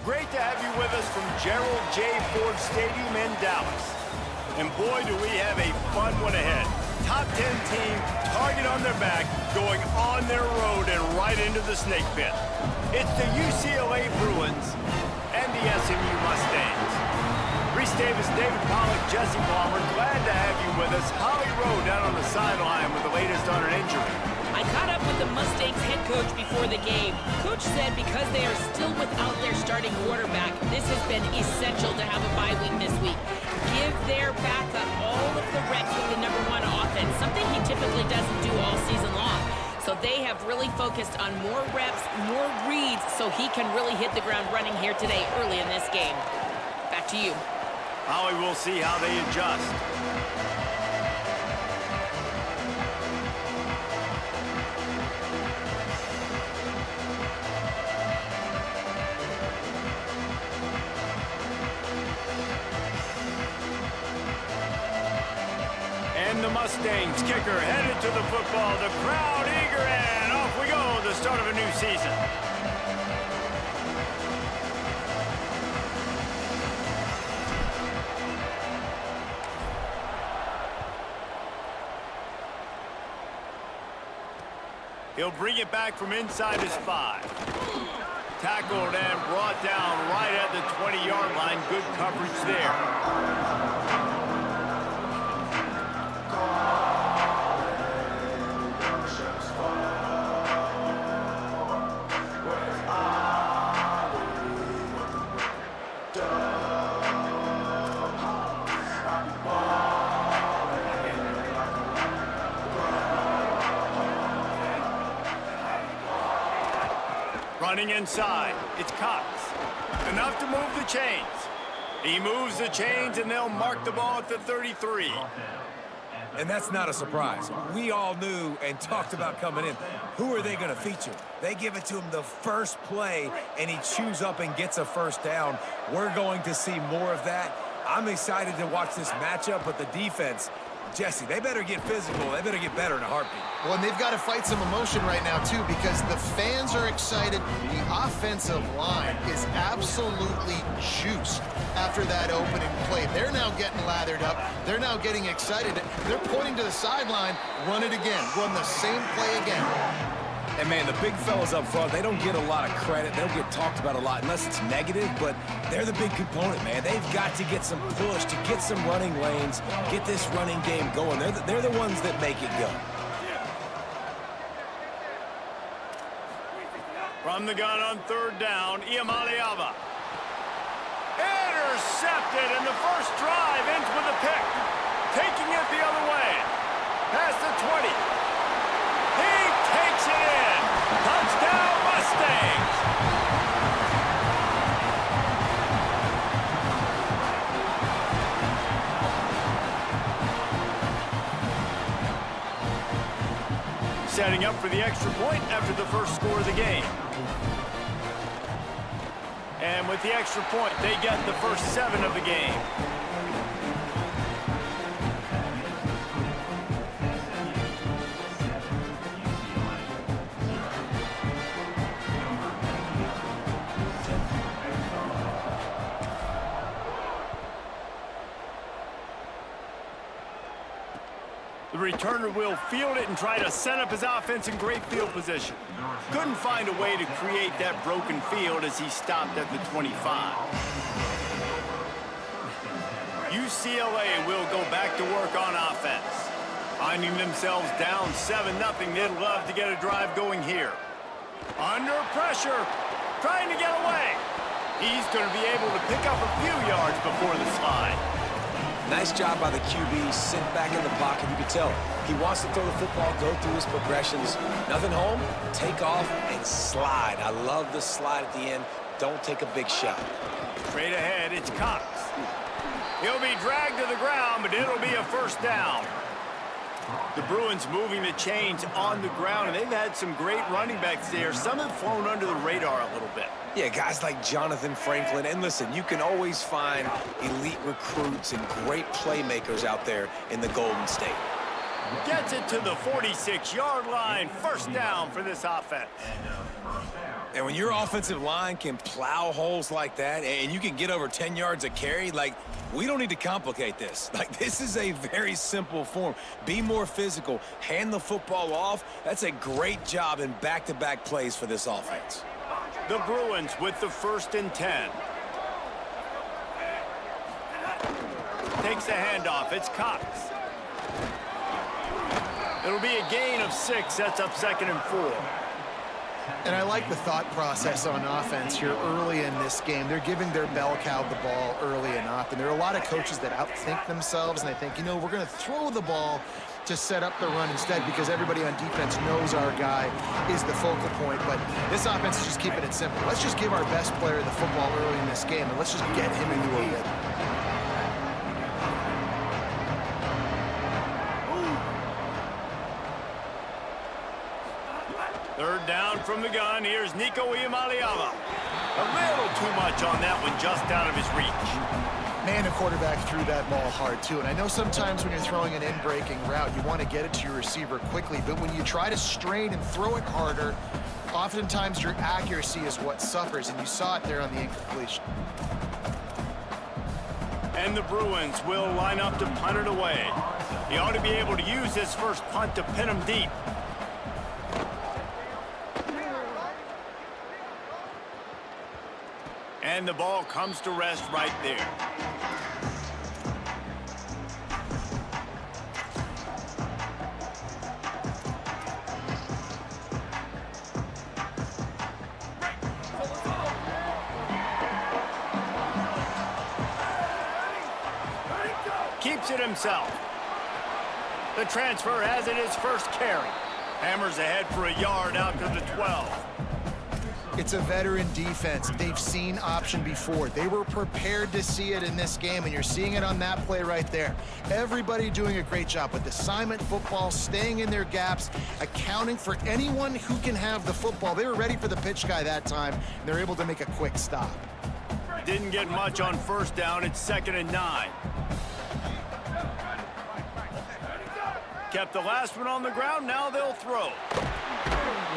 great to have you with us from Gerald J. Ford Stadium in Dallas. And boy, do we have a fun one ahead. Top 10 team, target on their back, going on their road and right into the snake pit. It's the UCLA Bruins and the SMU Mustangs. Reese Davis, David Pollack, Jesse Palmer, glad to have you with us. Holly Rowe down on the sideline with the latest on an injury. I caught up with the Mustangs head coach before the game. Coach said because they are still without their starting quarterback, this has been essential to have a bye week this week. Give their backup all of the reps with the #1 offense, something he typically doesn't do all season long. So they have really focused on more reps, more reads, so he can really hit the ground running here today early in this game. Back to you. Holly, we'll see how they adjust. And the Mustangs kicker headed to the football. The crowd eager, and off we go, the start of a new season. He'll bring it back from inside his 5. Tackled and brought down right at the 20-yard line. Good coverage there. Running inside, it's Cox. Enough to move the chains. He moves the chains, and they'll mark the ball at the 33. And that's not a surprise. We all knew and talked about coming in. Who are they going to feature? They give it to him the first play, and he chews up and gets a first down. We're going to see more of that. I'm excited to watch this matchup, but the defense, Jesse, they better get physical. They better get better in a heartbeat. Well, and they've got to fight some emotion right now, too, because the fans are excited. The offensive line is absolutely juiced after that opening play. They're now getting lathered up. They're now getting excited. They're pointing to the sideline. Run it again. Run the same play again. And, man, the big fellas up front, they don't get a lot of credit. They don't get talked about a lot unless it's negative, but they're the big component, man. They've got to get some push, to get some running lanes, get this running game going. They're the ones that make it go. From the gun on 3rd down, Iamaleava. Intercepted, and the first drive ends with a pick. Taking it the other way. Past the 20. He takes it in. Touchdown, Mustangs. Setting up for the extra point after the first score of the game. And with the extra point, they get the first 7 of the game. The returner will field it and try to set up his offense in great field position. Couldn't find a way to create that broken field as he stopped at the 25. UCLA will go back to work on offense. Finding themselves down 7-0, they'd love to get a drive going here. Under pressure, trying to get away. He's going to be able to pick up a few yards before the slide. Nice job by the QB. Sit back in the pocket. You can tell he wants to throw the football, go through his progressions. Nothing home, take off, and slide. I love the slide at the end. Don't take a big shot. Straight ahead, it's Cox. He'll be dragged to the ground, but it'll be a first down. The Bruins moving the chains on the ground, and they've had some great running backs there. Some have flown under the radar a little bit. Yeah, guys like Jonathan Franklin. And listen, you can always find elite recruits and great playmakers out there in the Golden State. Gets it to the 46-yard line. First down for this offense. And first down. And when your offensive line can plow holes like that and you can get over 10 yards a carry, like, we don't need to complicate this. Like, this is a very simple form. Be more physical. Hand the football off. That's a great job in back-to-back plays for this offense. The Bruins with the 1st and 10. Takes the handoff. It's Cox. It'll be a gain of 6. Sets up 2nd and 4. And I like the thought process on offense here early in this game. They're giving their bell cow the ball early and often. There are a lot of coaches that outthink themselves, and they think, you know, we're going to throw the ball to set up the run instead because everybody on defense knows our guy is the focal point. But this offense is just keeping it simple. Let's just give our best player the football early in this game, and let's just get him into a rhythm. Third down from the gun. Here's Nico Iamaleava. A little too much on that one, just out of his reach. Man, the quarterback threw that ball hard, too. And I know sometimes when you're throwing an in-breaking route, you want to get it to your receiver quickly. But when you try to strain and throw it harder, oftentimes your accuracy is what suffers. And you saw it there on the incompletion. And the Bruins will line up to punt it away. He ought to be able to use his first punt to pin him deep. And the ball comes to rest right there. Keeps it himself. The transfer has it his first carry. Hammers ahead for a yard out to the 12. It's a veteran defense. They've seen option before. They were prepared to see it in this game, and you're seeing it on that play right there. Everybody doing a great job with assignment football, staying in their gaps, accounting for anyone who can have the football. They were ready for the pitch guy that time, and they're able to make a quick stop. Didn't get much on first down. It's 2nd and 9. Kept the last one on the ground. Now they'll throw.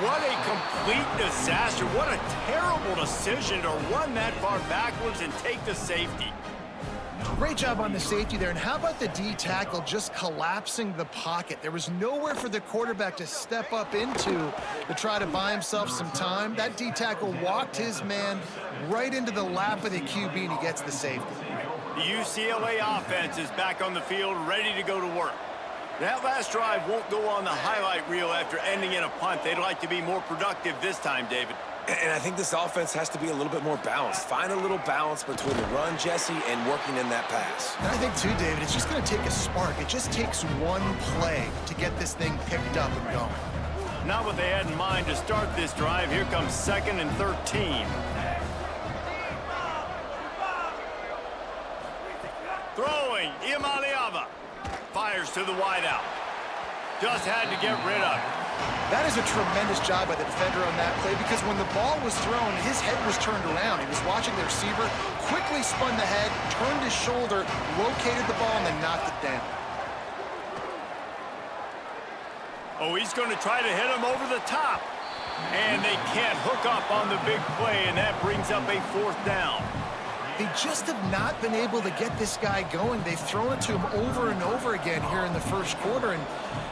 What a complete disaster. What a terrible decision to run that far backwards and take the safety. Great job on the safety there. And how about the D tackle just collapsing the pocket? There was nowhere for the quarterback to step up into to try to buy himself some time. That D tackle walked his man right into the lap of the QB, and he gets the safety. The UCLA offense is back on the field, ready to go to work. That last drive won't go on the highlight reel after ending in a punt. They'd like to be more productive this time, David. And I think this offense has to be a little bit more balanced. Find a little balance between the run, Jesse, and working in that pass. And I think, too, David, it's just going to take a spark. It just takes one play to get this thing picked up and going. Not what they had in mind to start this drive. Here comes 2nd and 13. Throwing, Iamaleava. Fires to the wideout. Just had to get rid of it. That is a tremendous job by the defender on that play because when the ball was thrown, his head was turned around. He was watching the receiver, quickly spun the head, turned his shoulder, located the ball, and then knocked it down. Oh, he's going to try to hit him over the top. And they can't hook up on the big play, and that brings up a 4th down. They just have not been able to get this guy going. They've thrown it to him over and over again here in the first quarter, and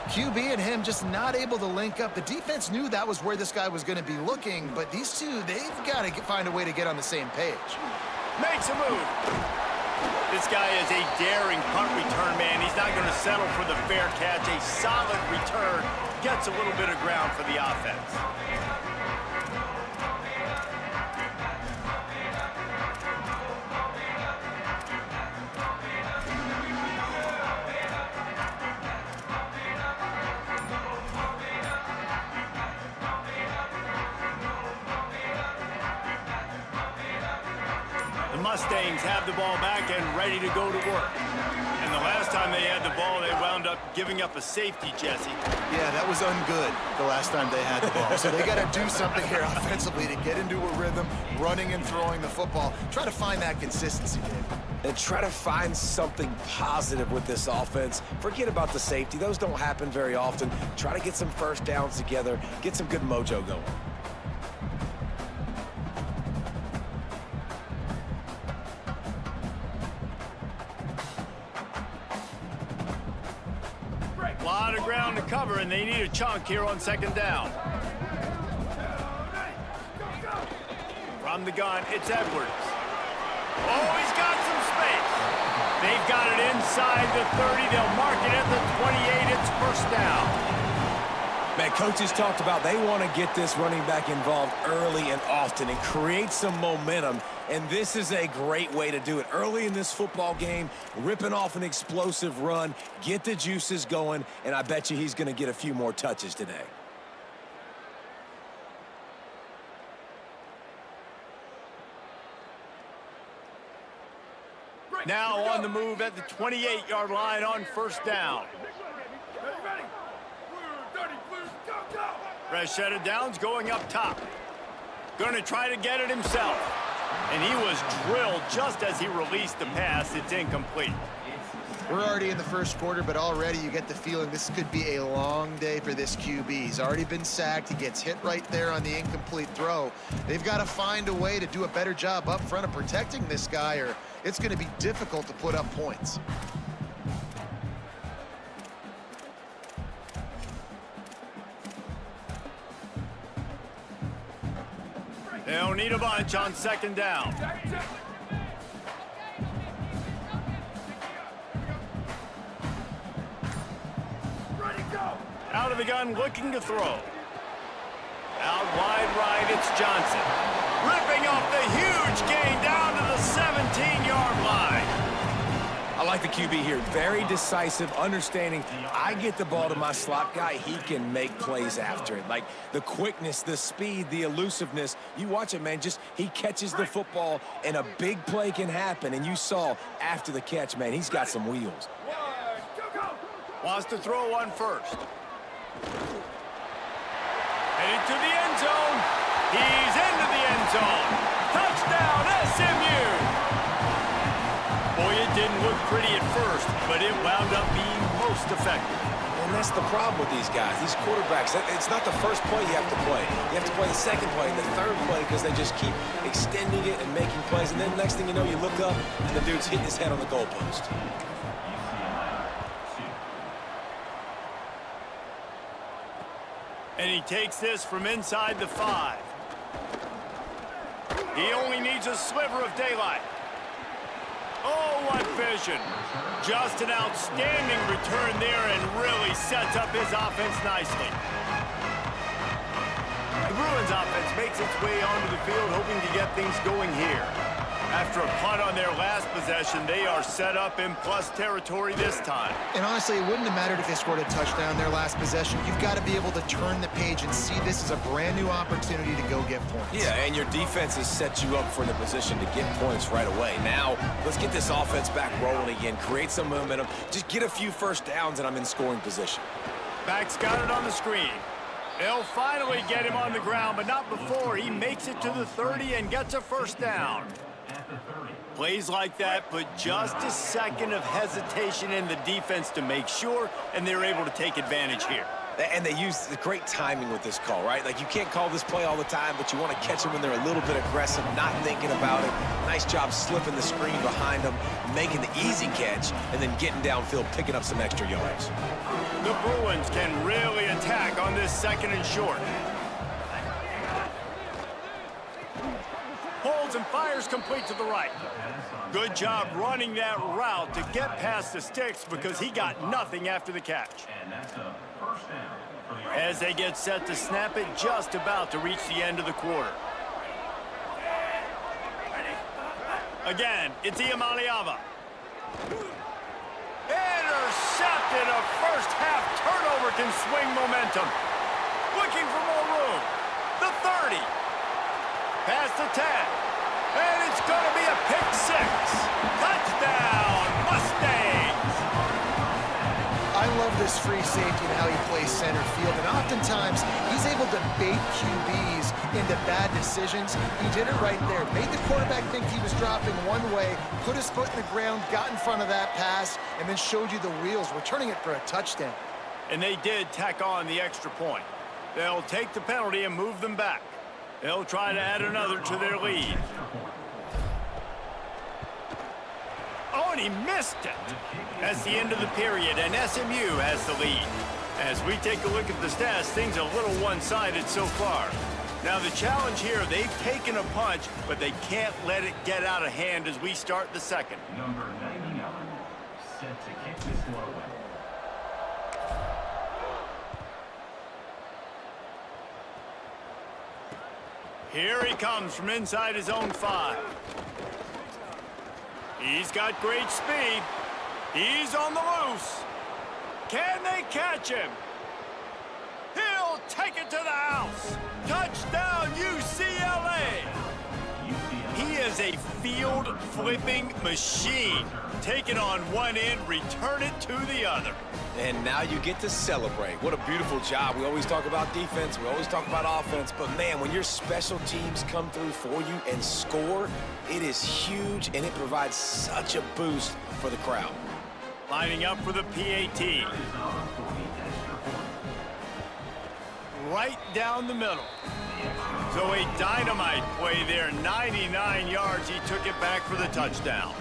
QB and him just not able to link up. The defense knew that was where this guy was going to be looking, but these two, they've got to find a way to get on the same page. Makes a move. This guy is a daring punt return man. He's not going to settle for the fair catch. A solid return. Gets a little bit of ground for the offense. Mustangs have the ball back and ready to go to work. And the last time they had the ball, they wound up giving up a safety, Jesse. Yeah, that was ungood the last time they had the ball. So they got to do something here offensively to get into a rhythm, running and throwing the football. Try to find that consistency, Dave. And try to find something positive with this offense. Forget about the safety. Those don't happen very often. Try to get some first downs together, get some good mojo going. lot of ground to cover, and they need a chunk here on second down. From the gun, it's Edwards. Oh, he's got some space. They've got it inside the 30. They'll mark it at the 28. It's first down. Man, coaches talked about they want to get this running back involved early and often and create some momentum, and this is a great way to do it. Early in this football game, ripping off an explosive run, get the juices going, and I bet you he's going to get a few more touches today. Now on the move at the 28-yard line on first down. Fresh set of downs going up top. Going to try to get it himself. And he was drilled just as he released the pass. It's incomplete. We're already in the first quarter, but already you get the feeling this could be a long day for this QB. He's already been sacked. He gets hit right there on the incomplete throw. They've got to find a way to do a better job up front of protecting this guy, or it's going to be difficult to put up points. They'll need a bunch on second down. Out of the gun, looking to throw. Out wide right, it's Johnson. Ripping off the huge gain down to the 17-yard line. I like the QB here. Very decisive, understanding I get the ball to my slot guy, he can make plays after it. Like the quickness, the speed, the elusiveness. You watch it, man, just he catches the football and a big play can happen. And you saw after the catch, man, he's got some wheels. Wants to throw one first. Heading to the end zone. He's into the end zone. Touchdown, SMU. Boy, it didn't look pretty at first, but it wound up being most effective. And that's the problem with these guys, these quarterbacks. It's not the first play you have to play. You have to play the second play and the third play because they just keep extending it and making plays. And then next thing you know, you look up and the dude's hitting his head on the goalpost. And he takes this from inside the 5. He only needs a sliver of daylight. Oh, what vision. Just an outstanding return there and really sets up his offense nicely. The Bruins offense makes its way onto the field, hoping to get things going here. After a punt on their last possession, they are set up in plus territory this time. And honestly, it wouldn't have mattered if they scored a touchdown their last possession. You've got to be able to turn the page and see this as a brand new opportunity to go get points. Yeah, and your defense has set you up for the position to get points right away. Now, let's get this offense back rolling again, create some momentum, just get a few first downs, and I'm in scoring position. Back's got it on the screen. They'll finally get him on the ground, but not before he makes it to the 30 and gets a first down. Plays like that put just a second of hesitation in the defense to make sure, and they're able to take advantage here. And they use the great timing with this call, right? Like, you can't call this play all the time, but you want to catch them when they're a little bit aggressive, not thinking about it. Nice job slipping the screen behind them, making the easy catch, and then getting downfield, picking up some extra yards. The Bruins can really attack on this second and short. Holds and fires complete to the right. Good job running that route to get past the sticks because he got nothing after the catch. As they get set to snap it, just about to reach the end of the quarter. Again, it's Iamaleava. Intercepted. A first half turnover can swing momentum. Looking for more room. The 30. Past the 10. And it's going to be a pick 6. Touchdown, Mustangs. I love this free safety and how he plays center field, and oftentimes he's able to bait QBs into bad decisions. He did it right there. Made the quarterback think he was dropping one way, put his foot in the ground, got in front of that pass, and then showed you the wheels, returning it for a touchdown. And they did tack on the extra point. They'll take the penalty and move them back. They'll try to add another to their lead. Oh, and and he missed it. That's the end of the period, and SMU has the lead. As we take a look at the stats, things are a little one-sided so far. Now the challenge here, they've taken a punch, but they can't let it get out of hand as we start the second. Number 99, set to kick this one away. Here he comes from inside his own 5. He's got great speed. He's on the loose. Can they catch him? He'll take it to the house. Touchdown, UCLA. He is a field-flipping machine. Take it on one end, return it to the other. And now you get to celebrate. What a beautiful job. We always talk about defense. We always talk about offense. But, man, when your special teams come through for you and score, it is huge, and it provides such a boost for the crowd. Lining up for the PAT. Right down the middle. So a dynamite play there. 99 yards. He took it back for the touchdown.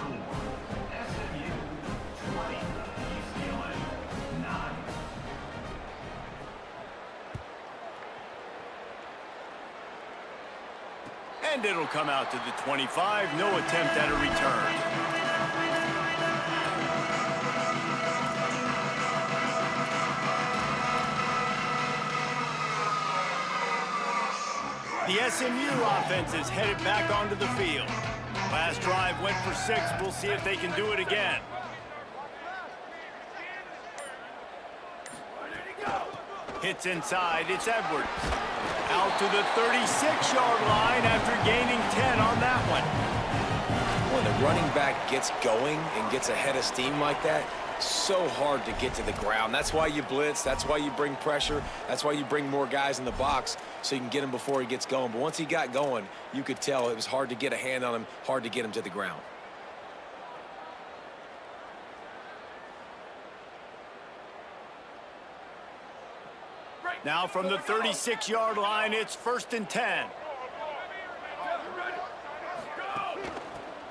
And it'll come out to the 25. No attempt at a return. The SMU offense is headed back onto the field. Last drive went for 6. We'll see if they can do it again. Hits inside. It's Edwards. Out to the 36-yard line after gaining 10 on that one. When the running back gets going and gets ahead of steam like that, so hard to get to the ground. That's why you blitz. That's why you bring pressure. That's why you bring more guys in the box so you can get him before he gets going. But once he got going, you could tell it was hard to get a hand on him, hard to get him to the ground. Now from the 36-yard line, it's 1st and 10.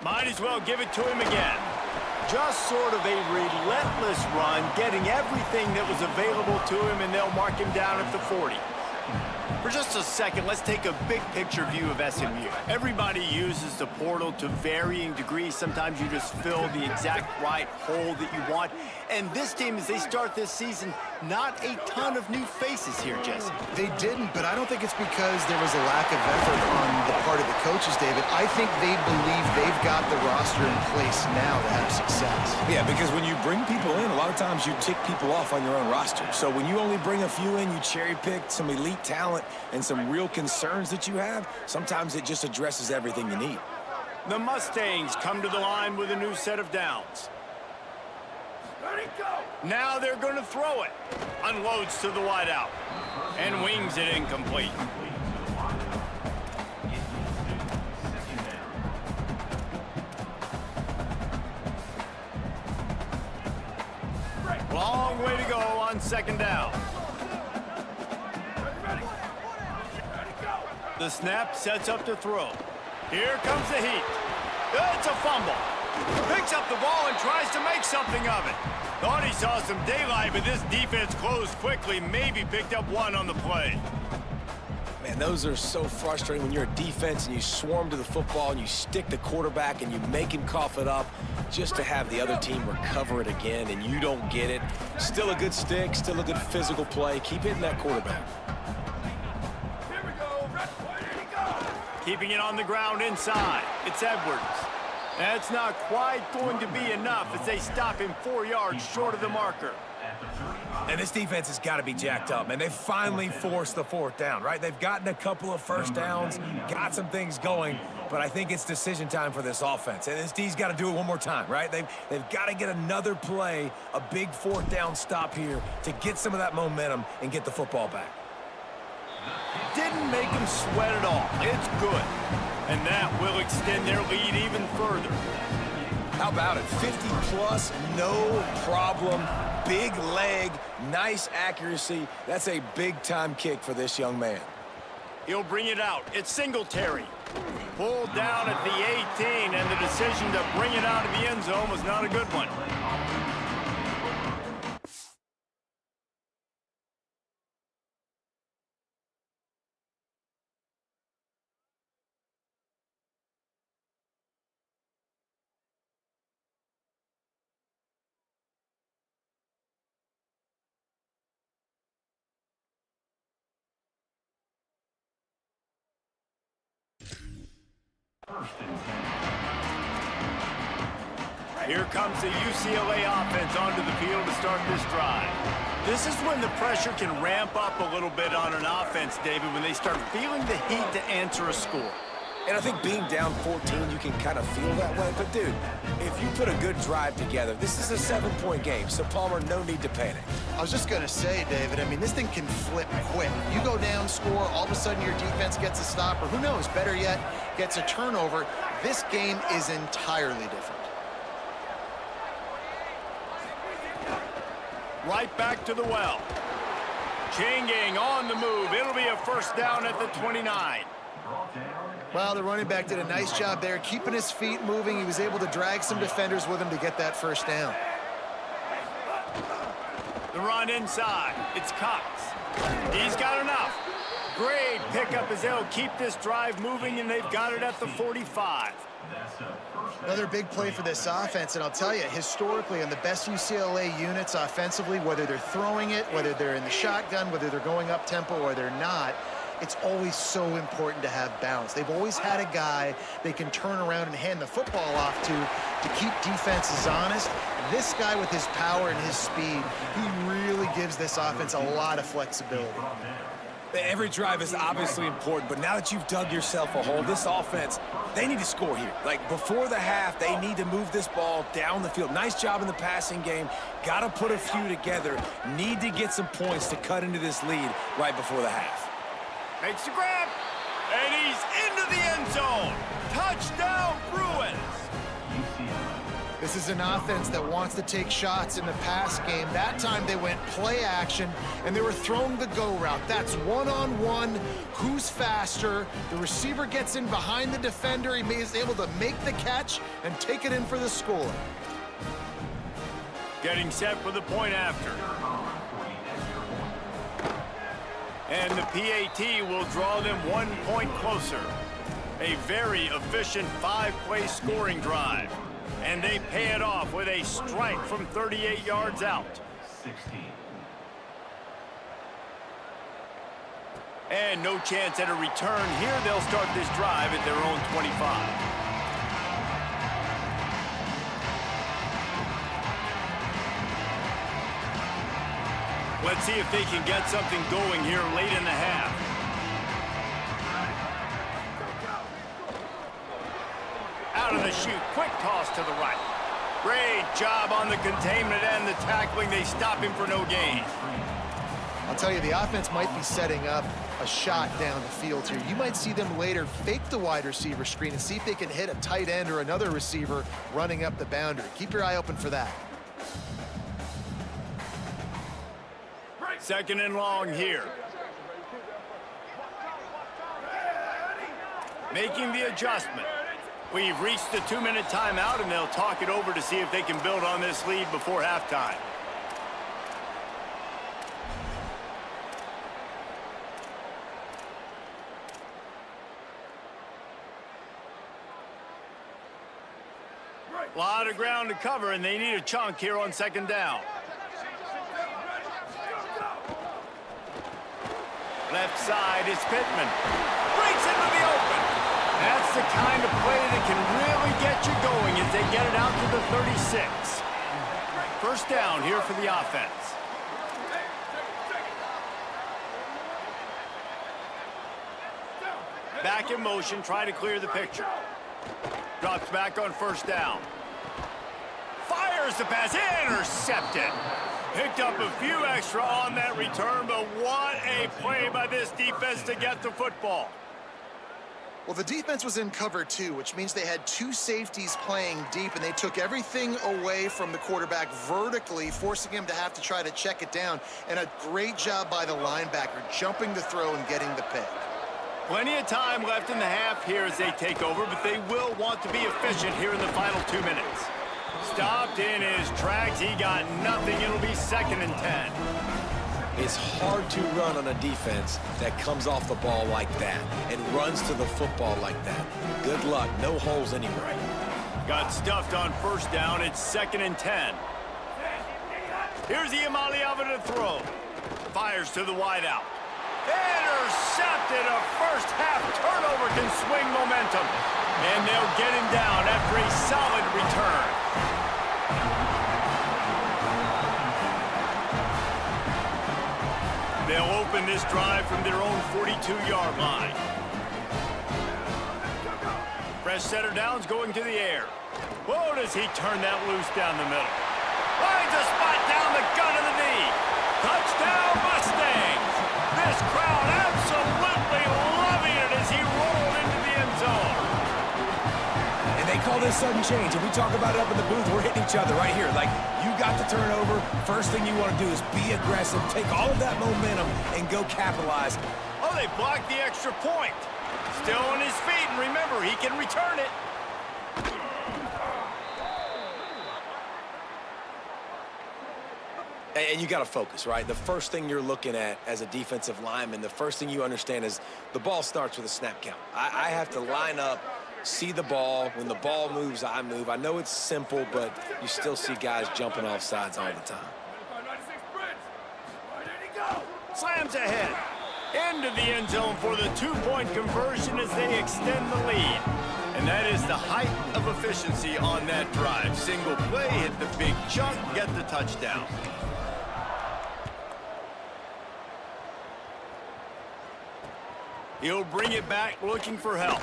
Might as well give it to him again. Just sort of a relentless run, getting everything that was available to him, and they'll mark him down at the 40. For just a second, let's take a big picture view of SMU. Everybody uses the portal to varying degrees. Sometimes you just fill the exact right hole that you want. And this team, as they start this season, not a ton of new faces here, Jesse. They didn't, but I don't think it's because there was a lack of effort on the part of the coaches, David. I think they believe they've got the roster in place now to have success. Yeah, because when you bring people in, a lot of times you tick people off on your own roster. So when you only bring a few in, you cherry-pick some elite talent and some real concerns that you have, sometimes it just addresses everything you need. The Mustangs come to the line with a new set of downs. Now they're going to throw it. Unloads to the wideout. And wings it incomplete. Long way to go on 2nd down. The snap sets up to throw. Here comes the heat. It's a fumble. Picks up the ball and tries to make something of it. Thought he saw some daylight, but this defense closed quickly. Maybe picked up 1 on the play. Man, those are so frustrating when you're a defense and you swarm to the football and you stick the quarterback and you make him cough it up just to have the other team recover it again and you don't get it. Still a good stick, still a good physical play. Keep hitting that quarterback. Keeping it on the ground inside. It's Edwards. That's not quite going to be enough as they stop him 4 yards short of the marker. And this defense has got to be jacked up, man. They've finally forced the 4th down, right? They've gotten a couple of first downs, got some things going, but I think it's decision time for this offense. And this D's got to do it one more time, right? They've got to get another play, a big 4th down stop here to get some of that momentum and get the football back. Didn't make them sweat at all. It's good. And that will extend their lead even further. How about it? 50-plus, no problem. Big leg, nice accuracy. That's a big-time kick for this young man. He'll bring it out. It's Singletary. Pulled down at the 18, and the decision to bring it out of the end zone was not a good one. Here comes the UCLA offense onto the field to start this drive. This is when the pressure can ramp up a little bit on an offense, David, when they start feeling the heat to answer a score. And I think being down 14, you can kind of feel that way. But, dude, if you put a good drive together, this is a 7-point game. So, Palmer, no need to panic. I was just going to say, David, I mean, this thing can flip quick. You go down, score, all of a sudden your defense gets a stop, or who knows, better yet, gets a turnover. This game is entirely different. Right back to the well. Changing on the move. It'll be a first down at the 29. Well, the running back did a nice job there, keeping his feet moving. He was able to drag some defenders with him to get that first down. The run inside. It's Cox. He's got enough. Great pickup as they'll keep this drive moving, and they've got it at the 45. Another big play for this offense, and I'll tell you, historically, on the best UCLA units offensively, whether they're throwing it, whether they're in the shotgun, whether they're going up-tempo or they're not, it's always so important to have balance. They've always had a guy they can turn around and hand the football off to keep defenses honest. This guy with his power and his speed, he really gives this offense a lot of flexibility. Every drive is obviously important, but now that you've dug yourself a hole, this offense, they need to score here. Like, before the half, they need to move this ball down the field. Nice job in the passing game. Got to put a few together. Need to get some points to cut into this lead right before the half. Makes the grab, and he's into the end zone. Touchdown, Bruins. This is an offense that wants to take shots in the pass game. That time they went play action, and they were throwing the go route. That's one-on-one. Who's faster? The receiver gets in behind the defender. He is able to make the catch and take it in for the score. Getting set for the point after. And the PAT will draw them 1 point closer. A very efficient 5-play scoring drive. And they pay it off with a strike from 38 yards out. 16. And no chance at a return here. They'll start this drive at their own 25. Let's see if they can get something going here late in the half. Out of the chute, quick toss to the right. Great job on the containment and the tackling. They stop him for no gain. I'll tell you, the offense might be setting up a shot down the field here. You might see them later fake the wide receiver screen and see if they can hit a tight end or another receiver running up the boundary. Keep your eye open for that. Second and long here. Making the adjustment. We've reached the 2-minute timeout, and they'll talk it over to see if they can build on this lead before halftime. A lot of ground to cover, and they need a chunk here on second down. Left side is Pittman. Breaks into the open. That's the kind of play that can really get you going as they get it out to the 36. First down here for the offense. Back in motion, try to clear the picture. Drops back on first down. Fires the pass, intercepted. Picked up a few extra on that return, but what a play by this defense to get the football. Well, the defense was in cover 2, which means they had 2 safeties playing deep, and they took everything away from the quarterback vertically, forcing him to have to try to check it down. And a great job by the linebacker, jumping the throw and getting the pick. Plenty of time left in the half here as they take over, but they will want to be efficient here in the final 2 minutes. Stopped in his tracks. He got nothing. It'll be 2nd and 10. It's hard to run on a defense that comes off the ball like that and runs to the football like that. Good luck. No holes anywhere. Got stuffed on 1st down. It's 2nd and 10. Here's Iamaleava to throw. Fires to the wideout. Intercepted. A first-half turnover can swing momentum. And they'll get him down after a solid return. They'll open this drive from their own 42-yard line. Fresh setter downs going to the air. Whoa, does he turn that loose down the middle. Finds a spot down the gun of the knee. Touchdown, Mustangs! This crowd absolutely loving it as he rolled into the end zone. And they call this sudden change, and we talk about it up in the booth. We're hitting each other right here. Like, you got the turnover. First thing you want to do is be aggressive, take all of that momentum, and go capitalize. Oh, they blocked the extra point. Still on his feet, and remember, he can return it. And you got to focus, right? The first thing you're looking at as a defensive lineman, the first thing you understand is the ball starts with a snap count. I have to line up, see the ball. When the ball moves, I move. I know it's simple, but you still see guys jumping off sides all the time. Slams ahead. Into the end zone for the 2-point conversion as they extend the lead. And that is the height of efficiency on that drive. Single play, hit the big chunk, get the touchdown. He'll bring it back looking for help.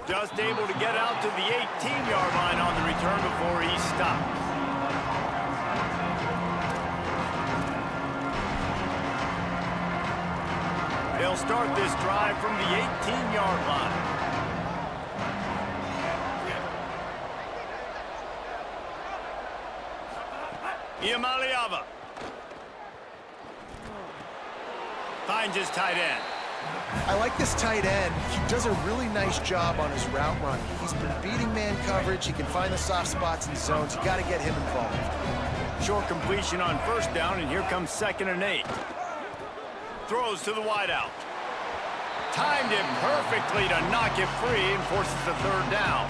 Just able to get out to the 18-yard line on the return before he stops. They'll start this drive from the 18-yard line. Iamaleava finds his tight end. I like this tight end. He does a really nice job on his route running. He's been beating man coverage. He can find the soft spots and zones. You got to get him involved. Short completion on 1st down, and here comes 2nd and 8. Throws to the wideout. Timed it perfectly to knock it free and forces the 3rd down.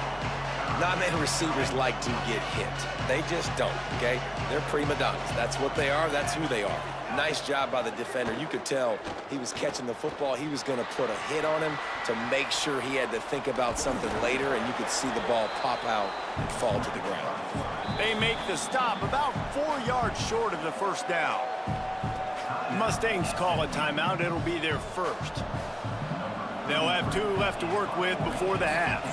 Not many receivers like to get hit. They just don't, okay? They're prima donnas. That's what they are. That's who they are. Nice job by the defender. You could tell he was catching the football. He was going to put a hit on him to make sure he had to think about something later, and you could see the ball pop out and fall to the ground. They make the stop about 4 yards short of the 1st down. Mustangs call a timeout. It'll be their 1st. They'll have 2 left to work with before the half.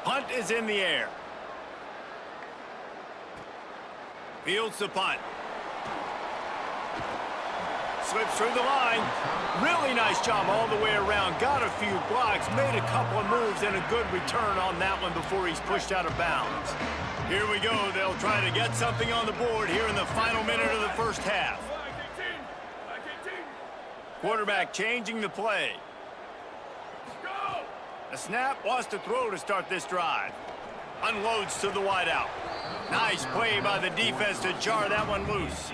Punt is in the air. Fields the punt. Slips through the line. Really nice job all the way around. Got a few blocks, made a couple of moves, and a good return on that one before he's pushed out of bounds. Here we go. They'll try to get something on the board here in the final minute of the 1st half. Quarterback changing the play. A snap, wants to throw to start this drive. Unloads to the wideout. Nice play by the defense to jar that one loose.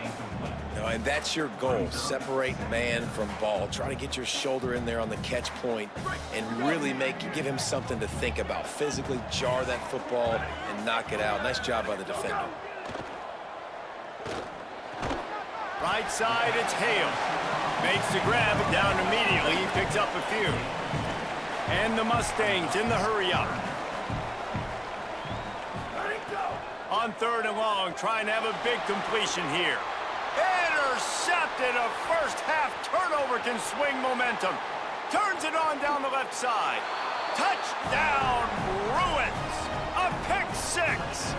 You know, and that's your goal. Separate man from ball. Try to get your shoulder in there on the catch point and really give him something to think about. Physically jar that football and knock it out. Nice job by the defender. Right side, it's Hale. Makes the grab, it down immediately. He picks up a few. And the Mustangs in the hurry-up. On 3rd and long, trying to have a big completion here. Intercepted. A first-half turnover can swing momentum. Turns it on down the left side. Touchdown, Bruins. A pick 6.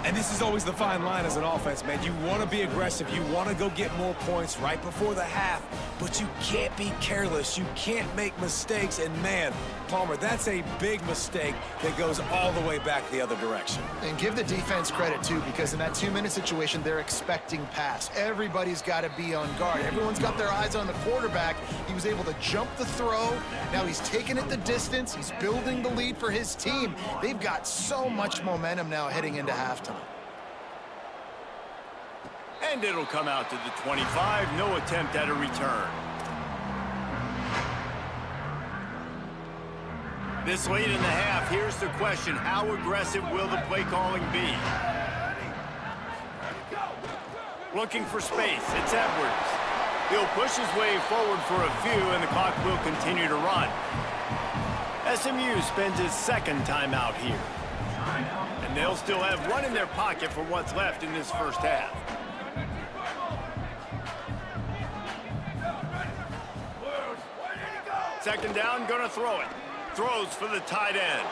And this is always the fine line as an offense, man. You want to be aggressive. You want to go get more points right before the half, but you can't be careless. You can't make mistakes, and man, Palmer, that's a big mistake that goes all the way back the other direction. And give the defense credit, too, because in that 2-minute situation, they're expecting pass. Everybody's got to be on guard. Everyone's got their eyes on the quarterback. He was able to jump the throw. Now he's taking it the distance. He's building the lead for his team. They've got so much momentum now heading into halftime. And it'll come out to the 25. No attempt at a return. This late in the half, here's the question. How aggressive will the play calling be? Looking for space. It's Edwards. He'll push his way forward for a few, and the clock will continue to run. SMU spends his second timeout here. And they'll still have one in their pocket for what's left in this first half. Second down, gonna throw it. Throws for the tight end.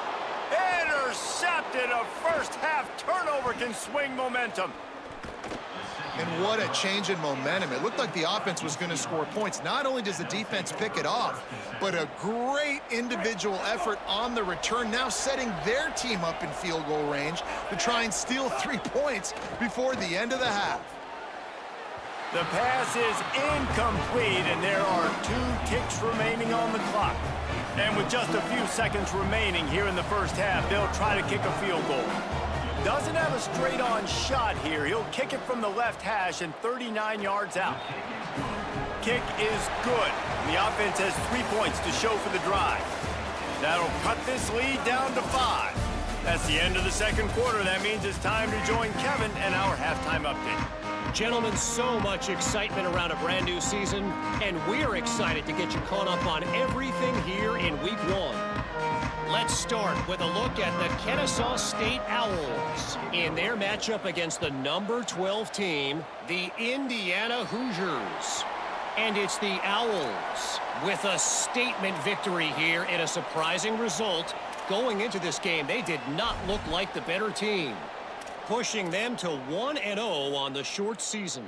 Intercepted. A first half turnover can swing momentum. And what a change in momentum. It looked like the offense was going to score points. Not only does the defense pick it off, but a great individual effort on the return, now setting their team up in field goal range to try and steal 3 points before the end of the half. The pass is incomplete, and there are 2 ticks remaining on the clock. And with just a few seconds remaining here in the first half, they'll try to kick a field goal. Doesn't have a straight-on shot here. He'll kick it from the left hash and 39 yards out. Kick is good. The offense has 3 points to show for the drive. That'll cut this lead down to 5. That's the end of the second quarter. That means it's time to join Kevin and our halftime update. Gentlemen, so much excitement around a brand new season, and we're excited to get you caught up on everything here in Week 1. Let's start with a look at the Kennesaw State Owls in their matchup against the number 12 team, the Indiana Hoosiers. And it's the Owls with a statement victory here in a surprising result. Going into this game, they did not look like the better team, pushing them to 1-0 on the short season.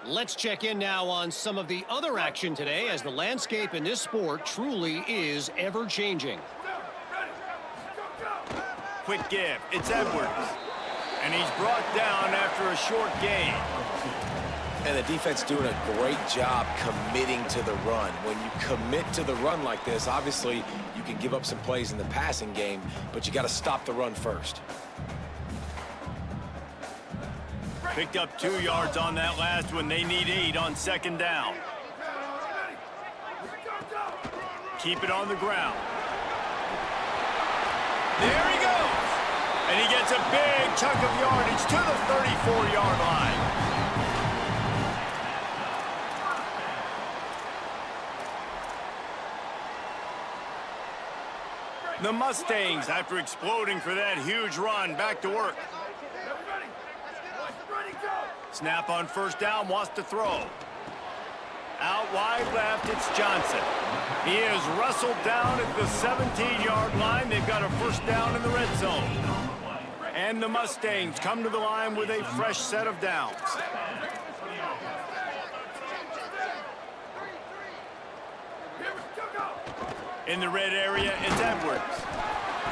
Let's check in now on some of the other action today, as the landscape in this sport truly is ever-changing. Quick give. It's Edwards. And he's brought down after a short gain. And the defense doing a great job committing to the run. When you commit to the run like this, obviously you can give up some plays in the passing game, but you got to stop the run first. Picked up 2 yards on that last one. They need 8 on second down. Keep it on the ground. There he goes. And he gets a big chunk of yardage to the 34-yard line. The Mustangs, after exploding for that huge run, back to work. Snap on first down, wants to throw. Out wide left, it's Johnson. He is wrestled down at the 17-yard line. They've got a first down in the red zone. And the Mustangs come to the line with a fresh set of downs. In the red area, it's Edwards.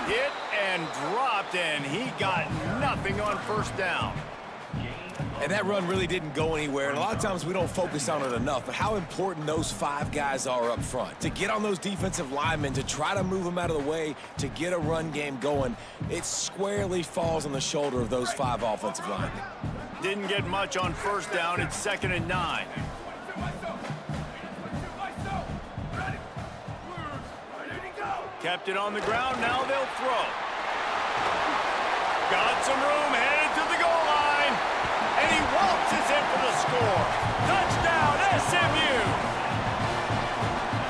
Hit and dropped, and he got nothing on first down. And that run really didn't go anywhere, and a lot of times we don't focus on it enough, but how important those 5 guys are up front. To get on those defensive linemen, to try to move them out of the way, to get a run game going, it squarely falls on the shoulder of those 5 offensive linemen. Didn't get much on first down. It's 2nd and 9. Kept it on the ground. Now they'll throw. Got some room, headed to the goal line. And he waltzes in for the score. Touchdown, SMU!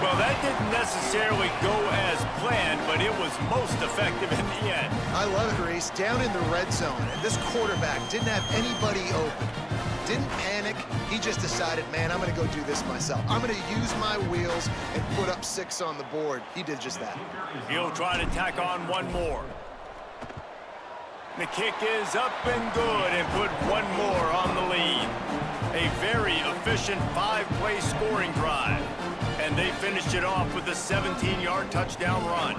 Well, that didn't necessarily go as planned, but it was most effective in the end. I love it, Reese. Down in the red zone, and this quarterback didn't have anybody open. Didn't panic. He just decided, man, I'm going to go do this myself. I'm going to use my wheels and put up 6 on the board. He did just that. He'll try to tack on one more. The kick is up and good, and put one more on the lead. A very efficient 5-play scoring drive. And they finished it off with a 17-yard touchdown run.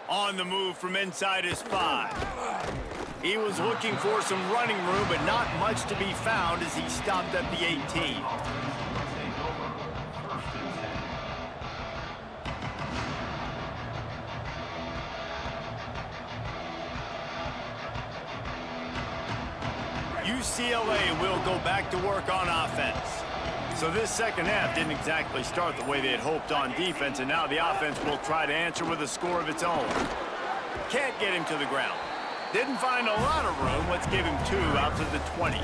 On the move from inside his 5. He was looking for some running room, but not much to be found as he stopped at the 18. UCLA will go back to work on offense. So this second half didn't exactly start the way they had hoped on defense, and now the offense will try to answer with a score of its own. Can't get him to the ground. Didn't find a lot of room. Let's give him 2 out to the 20.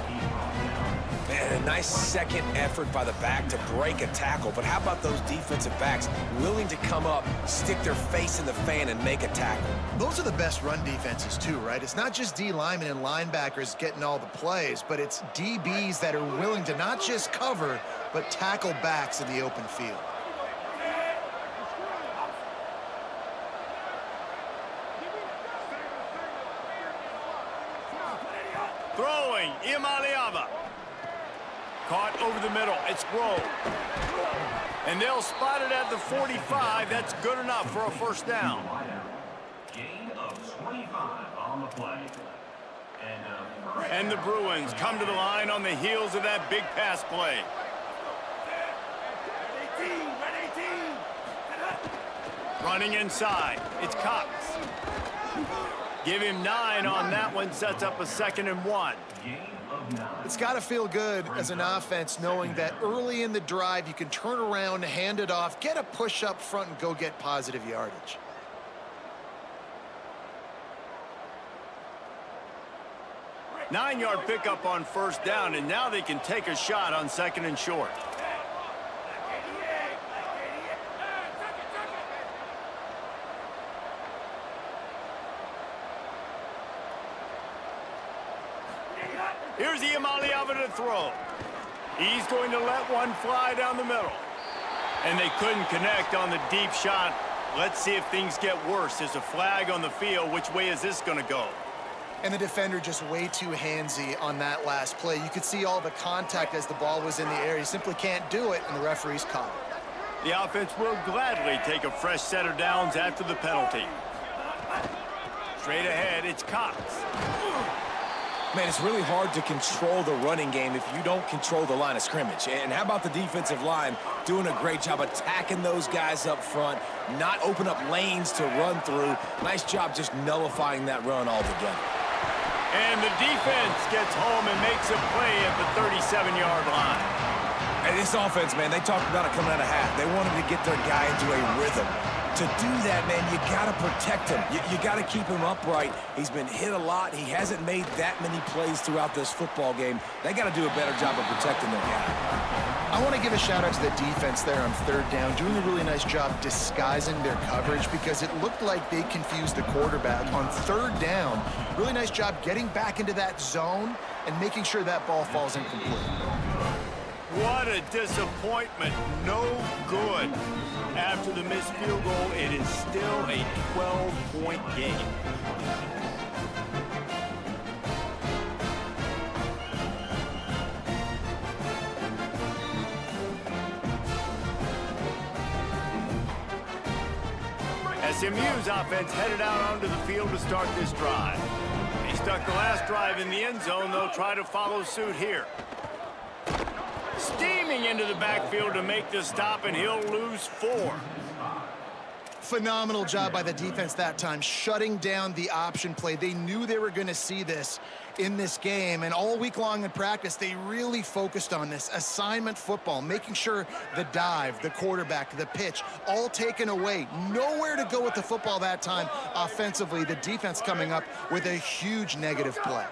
Man, a nice second effort by the back to break a tackle. But how about those defensive backs willing to come up, stick their face in the fan, and make a tackle? Those are the best run defenses, too, right? It's not just D linemen and linebackers getting all the plays, but it's DBs that are willing to not just cover, but tackle backs in the open field. Throwing, Imaliava. Caught over the middle. It's Grove. And they'll spot it at the 45. That's good enough for a first down. Gain of 25 on the play. And the Bruins come to the line on the heels of that big pass play. Running inside. It's Cox. Give him 9 on that one. Sets up a 2nd and 1. It's got to feel good as an offense knowing that early in the drive you can turn around, hand it off, get a push up front, and go get positive yardage. Nine-yard pickup on first down, and now they can take a shot on 2nd and short. Here's Imaliava to throw. He's going to let one fly down the middle. And they couldn't connect on the deep shot. Let's see if things get worse. There's a flag on the field. Which way is this going to go? And the defender just way too handsy on that last play. You could see all the contact as the ball was in the air. He simply can't do it, and the referee's caught it. The offense will gladly take a fresh set of downs after the penalty. Straight ahead, it's Cox. Man, it's really hard to control the running game if you don't control the line of scrimmage. And how about the defensive line doing a great job attacking those guys up front, not open up lanes to run through. Nice job just nullifying that run altogether. And the defense gets home and makes a play at the 37-yard line. And this offense, man, they talked about it coming out of half. They wanted to get their guy into a rhythm. To do that, man, you got to protect him. You got to keep him upright. He's been hit a lot. He hasn't made that many plays throughout this football game. They got to do a better job of protecting their guy. I want to give a shout out to the defense there on 3rd down, doing a really nice job disguising their coverage because it looked like they confused the quarterback on 3rd down. Really nice job getting back into that zone and making sure that ball falls incomplete. What a disappointment. No good. After the missed field goal, it is still a 12-point game. SMU's offense headed out onto the field to start this drive. They stuck the last drive in the end zone. They'll try to follow suit here. Steaming into the backfield to make the stop, and he'll lose 4. Phenomenal job by the defense that time, shutting down the option play. They knew they were going to see this in this game, and all week long in practice, they really focused on this assignment football, making sure the dive, the quarterback, the pitch, all taken away. Nowhere to go with the football that time offensively. The defense coming up with a huge negative play.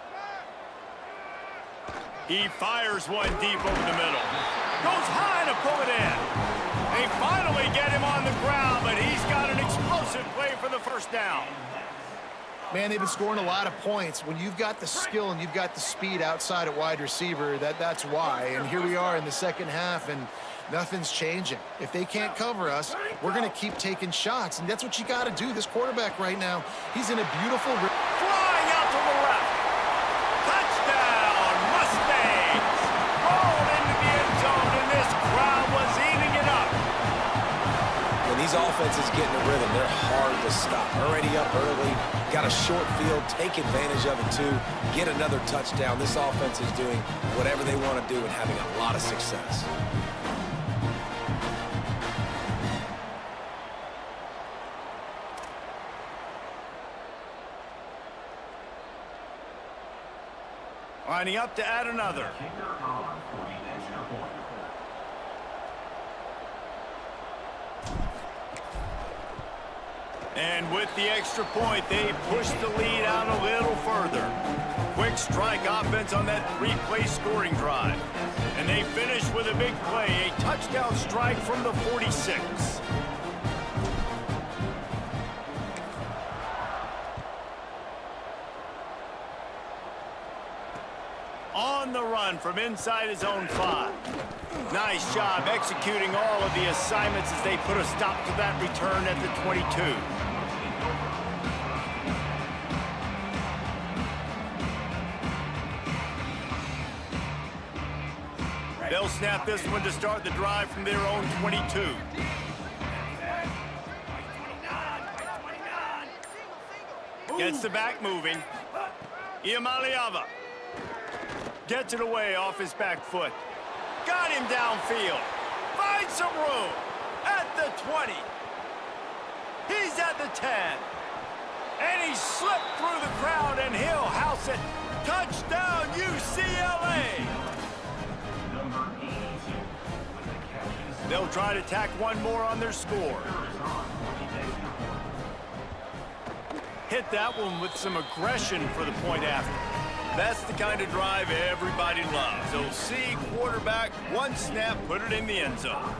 He fires one deep over the middle. Goes high to pull it in. They finally get him on the ground, but he's got explosive play for the first down. Man, they've been scoring a lot of points. When you've got the skill and you've got the speed outside at wide receiver, that's why. And here we are in the second half, and nothing's changing. If they can't cover us, we're going to keep taking shots, and that's what you got to do. This quarterback right now, he's in a beautiful... Flying out to the left. Touchdown, Mustangs. Rolled into the end zone, and this crowd was eating it up. When these offenses get in a rhythm, they're hard to stop. Already up early, got a short field, take advantage of it too, get another touchdown. This offense is doing whatever they want to do and having a lot of success. Lining up to add another. And with the extra point, they push the lead out a little further. Quick strike offense on that three-play scoring drive. And they finish with a big play, a touchdown strike from the 46. On the run from inside his own 5. Nice job executing all of the assignments as they put a stop to that return at the 22. They'll snap this one to start the drive from their own 22. Gets the back moving. Iamaleava gets it away off his back foot. Got him downfield. Finds some room at the 20. He's at the 10. And he slipped through the crowd, and he'll house it. Touchdown, UCLA. They'll try to tack one more on their score. Hit that one with some aggression for the point after. That's the kind of drive everybody loves. They'll see quarterback, one snap, put it in the end zone.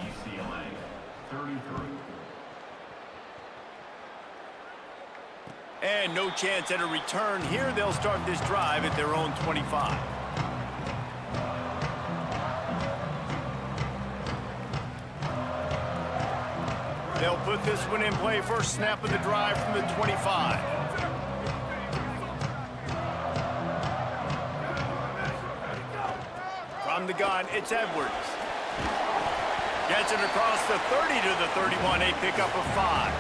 UCLA 33. And no chance at a return here. They'll start this drive at their own 25. They'll put this one in play. First snap of the drive from the 25. From the gun, it's Edwards. Gets it across the 30 to the 31, a pickup of 5.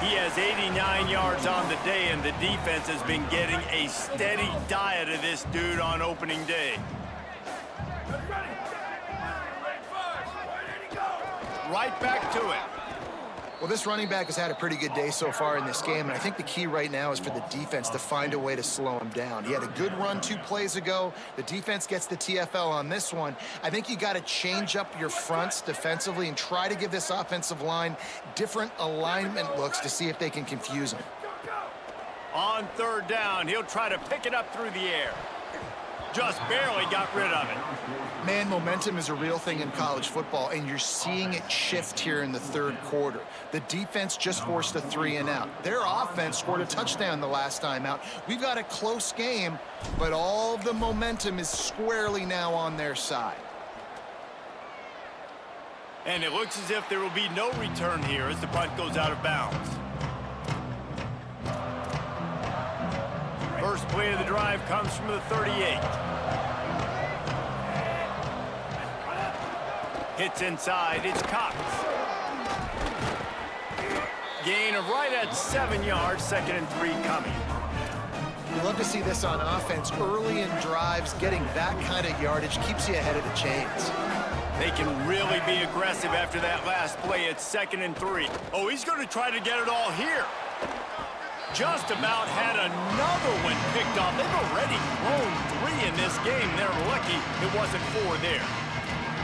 He has 89 yards on the day, and the defense has been getting a steady diet of this dude on opening day. Right back to it. Well, this running back has had a pretty good day so far in this game, and I think the key right now is for the defense to find a way to slow him down. He had a good run 2 plays ago. The defense gets the TFL on this one. I think you got to change up your fronts defensively and try to give this offensive line different alignment looks to see if they can confuse him. On third down, he'll try to pick it up through the air. Just barely got rid of it. Man, momentum is a real thing in college football, and you're seeing it shift here in the third quarter. The defense just forced a 3-and-out. Their offense scored a touchdown the last time out. We've got a close game, but all of the momentum is squarely now on their side. And it looks as if there will be no return here as the punt goes out of bounds. First play of the drive comes from the 38. Hits inside, it's Cox. Gain of right at 7 yards, 2nd and 3 coming. We love to see this on offense. Early in drives, getting that kind of yardage keeps you ahead of the chains. They can really be aggressive after that last play. It's 2nd and 3. Oh, he's going to try to get it all here. Just about had another one picked off. They've already thrown 3 in this game. They're lucky it wasn't 4 there.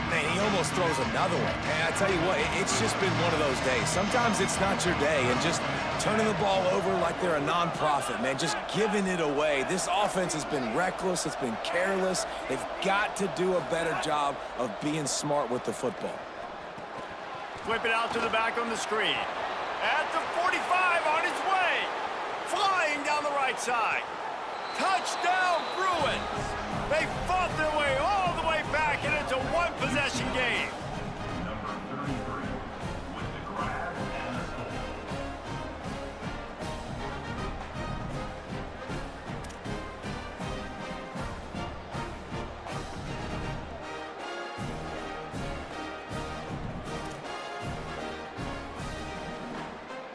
Man, he almost throws another one. And I tell you what, it's just been one of those days. Sometimes it's not your day, and just turning the ball over like they're a nonprofit, man, just giving it away. This offense has been reckless. It's been careless. They've got to do a better job of being smart with the football. Flip it out to the back on the screen. At the 45 on his way. Flying down the right side. Touchdown, Bruins. They fought their way all the way back, and it's a one-possession game. Number 33 with the grab and the score.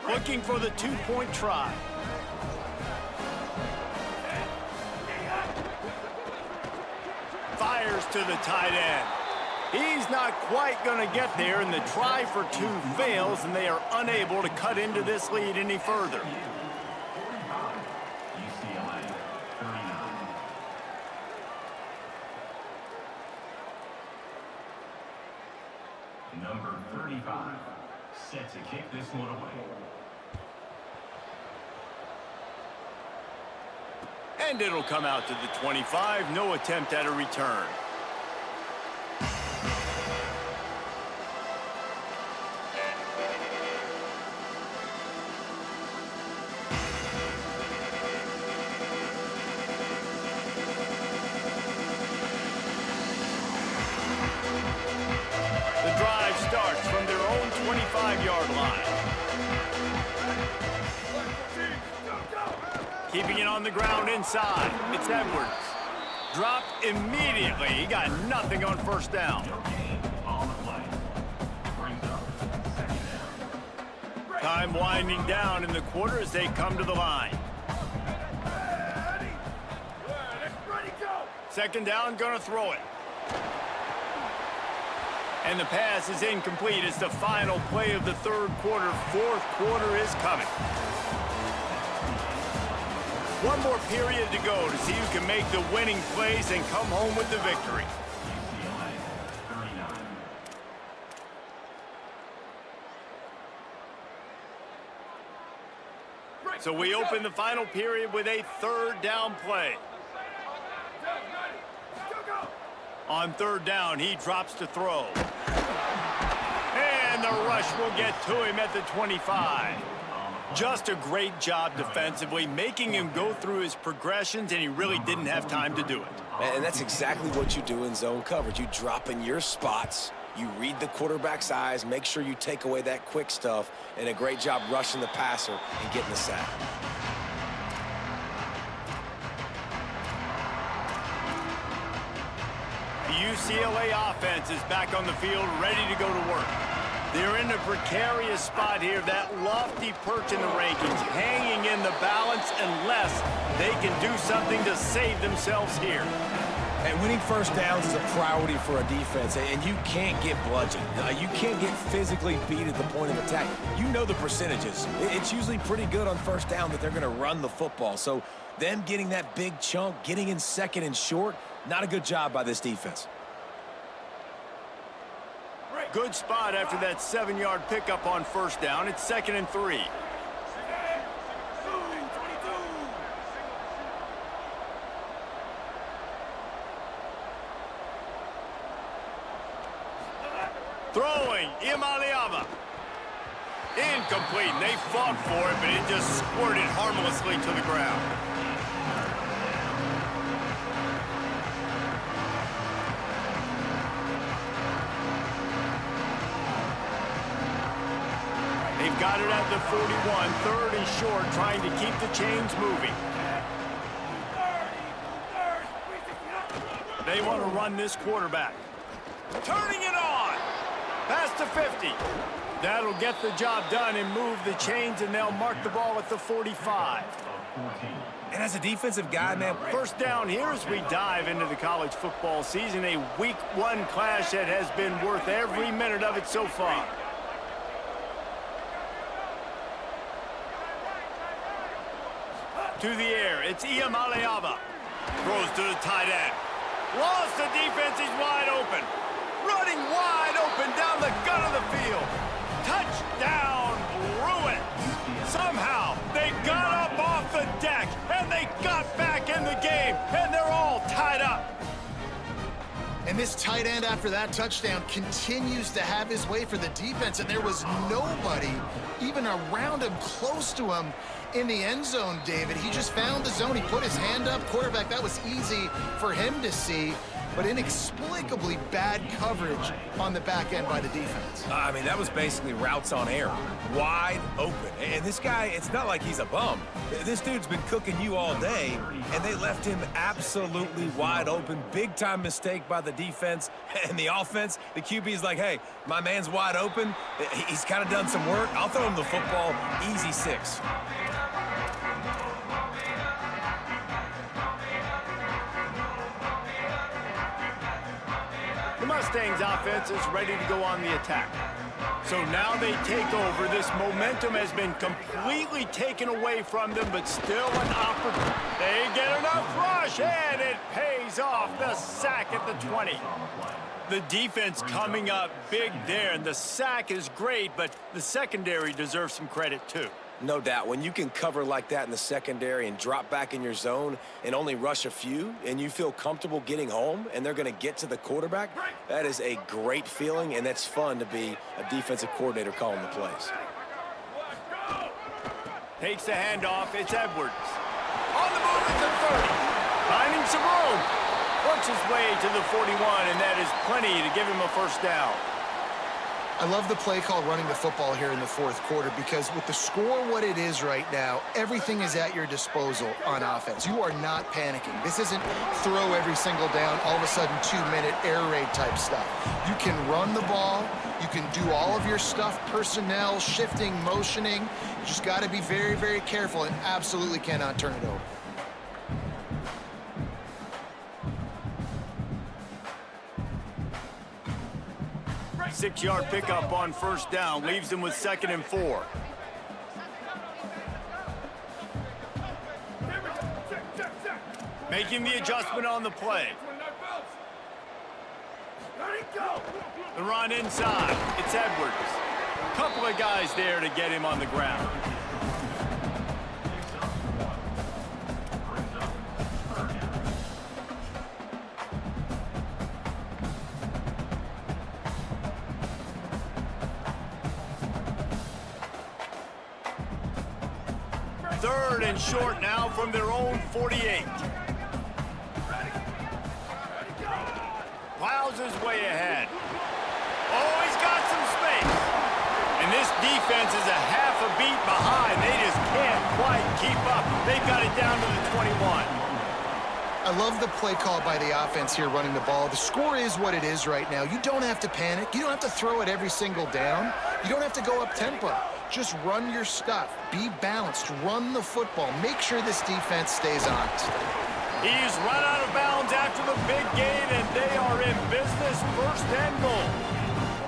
Looking for the two-point try. Fires to the tight end. He's not quite going to get there, and the try for two fails, and they are unable to cut into this lead any further. UCLA 39. Number 35 set to kick this one away. And it'll come out to the 25. No attempt at a return. The drive starts from their own 25-yard line. Keeping it on the ground inside. It's Edwards. Dropped immediately. He got nothing on first down. On the play. Brings up second down. Time winding down in the quarter as they come to the line. Second down, gonna throw it. And the pass is incomplete. It's the final play of the third quarter. Fourth quarter is coming. One more period to go to see who can make the winning plays and come home with the victory. UCLA 39. So we open the final period with a third down play. On third down, he drops to throw. And the rush will get to him at the 25. Just a great job defensively, making him go through his progressions, and he really didn't have time to do it. And that's exactly what you do in zone coverage. You drop in your spots, you read the quarterback's eyes, make sure you take away that quick stuff, and a great job rushing the passer and getting the sack. The UCLA offense is back on the field, ready to go to work. They're in a precarious spot here, that lofty perch in the rankings, hanging in the balance unless they can do something to save themselves here. And winning first downs is a priority for a defense, and you can't get bludgeoned. You can't get physically beat at the point of attack. You know the percentages. It's usually pretty good on first down that they're going to run the football. So them getting that big chunk, getting in second and short, not a good job by this defense. Good spot after that 7-yard pickup on first down. It's 2nd and 3. Throwing, Imaliava. Incomplete. They fought for it, but it just squirted harmlessly to the ground. They've got it at the 41, third and short, trying to keep the chains moving. They want to run this quarterback. Turning it on. Past the 50. That'll get the job done and move the chains, and they'll mark the ball at the 45. And as a defensive guy, man, First down here as we dive into the college football season, a week 1 clash that has been worth every minute of it so far. To the air, it's Iamaleava. Throws to the tight end. Lost the defense, he's wide open. Running wide open down the gut of the field. Touchdown, Bruins. Somehow, they got up off the deck, and they got back in the game, and they're all tied up. And And this tight end after that touchdown continues to have his way for the defense, and there was nobody even around him, close to him, in the end zone, David. He just found the zone. He put his hand up. Quarterback, that was easy for him to see, but inexplicably bad coverage on the back end by the defense. I mean, that was basically routes on air, wide open. And this guy, it's not like he's a bum. This dude's been cooking you all day, and they left him absolutely wide open. Big-time mistake by the defense and the offense. The QB's like, hey, my man's wide open. He's kind of done some work. I'll throw him the football. Easy 6. The Mustangs offense is ready to go on the attack. So now they take over. This momentum has been completely taken away from them, but still an opportunity. They get enough rush, and it pays off. The sack at the 20. The defense coming up big there, and the sack is great, but the secondary deserves some credit too. No doubt. When you can cover like that in the secondary and drop back in your zone and only rush a few, and you feel comfortable getting home and they're going to get to the quarterback, that is a great feeling, and that's fun to be a defensive coordinator calling the plays. Takes the handoff. It's Edwards. On the move at the 30. Finding some room. Works his way to the 41, and that is plenty to give him a first down. I love the play call running the football here in the fourth quarter, because with the score what it is right now, everything is at your disposal on offense. You are not panicking. This isn't throw every single down, all of a sudden 2-minute air raid type stuff. You can run the ball. You can do all of your stuff, personnel, shifting, motioning. You just got to be very, very careful and absolutely cannot turn it over. Six-yard pickup on first down, leaves them with 2nd and 4. Making the adjustment on the play. The run inside. It's Edwards. Couple of guys there to get him on the ground. Third and short now from their own 48. Plows his way ahead. Oh, he's got some space. And this defense is a half a beat behind. They just can't quite keep up. They've got it down to the 21. I love the play call by the offense here running the ball. The score is what it is right now. You don't have to panic. You don't have to throw it every single down. You don't have to go up tempo. Just run your stuff. Be balanced. Run the football. Make sure this defense stays honest. He's run out of bounds after the big gain, and they are in business. 1st and goal.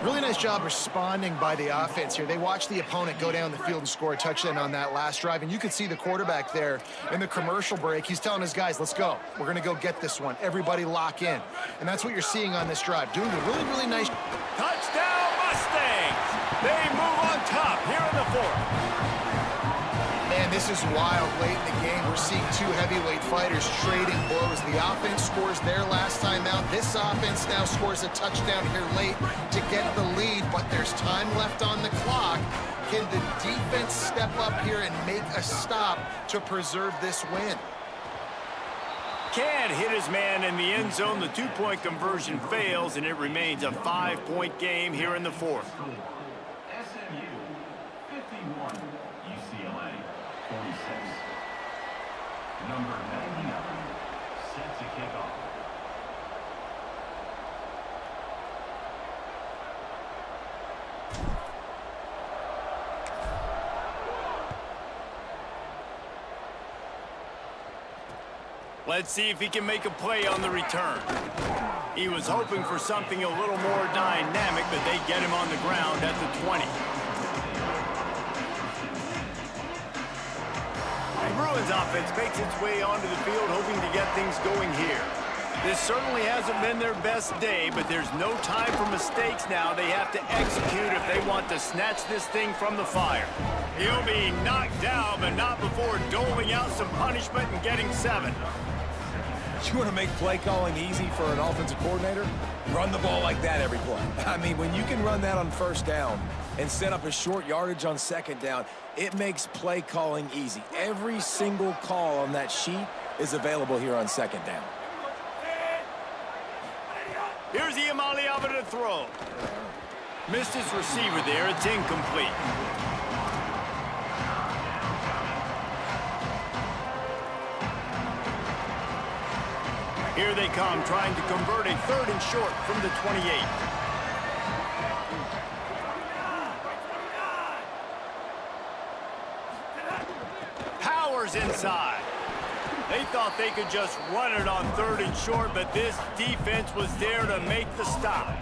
Really nice job responding by the offense here. They watched the opponent go down the field and score a touchdown on that last drive, and you could see the quarterback there in the commercial break. He's telling his guys, let's go. We're going to go get this one. Everybody lock in. And that's what you're seeing on this drive. Doing a really, really nice. Touchdown, Mustangs! They move on top here in the 4th. Man, this is wild late in the game. We're seeing 2 heavyweight fighters trading blows. The offense scores their last time out. This offense now scores a touchdown here late to get the lead, but there's time left on the clock. Can the defense step up here and make a stop to preserve this win? Can't hit his man in the end zone. The 2-point conversion fails, and it remains a 5-point game here in the 4th. SMU 51, UCLA 46. Number 99, set to kick off. Let's see if he can make a play on the return. He was hoping for something a little more dynamic, but they get him on the ground at the 20. The Bruins offense makes its way onto the field, hoping to get things going here. This certainly hasn't been their best day, but there's no time for mistakes now. They have to execute if they want to snatch this thing from the fire. He'll be knocked down, but not before doling out some punishment and getting 7. You want to make play calling easy for an offensive coordinator? Run the ball like that every play. I mean, when you can run that on first down and set up a short yardage on second down, it makes play calling easy. Every single call on that sheet is available here on second down. Here's Iamaleava to throw. Missed his receiver there. It's incomplete. Here they come, trying to convert a 3rd and short from the 28. Powers inside. They thought they could just run it on 3rd and short, but this defense was there to make the stop.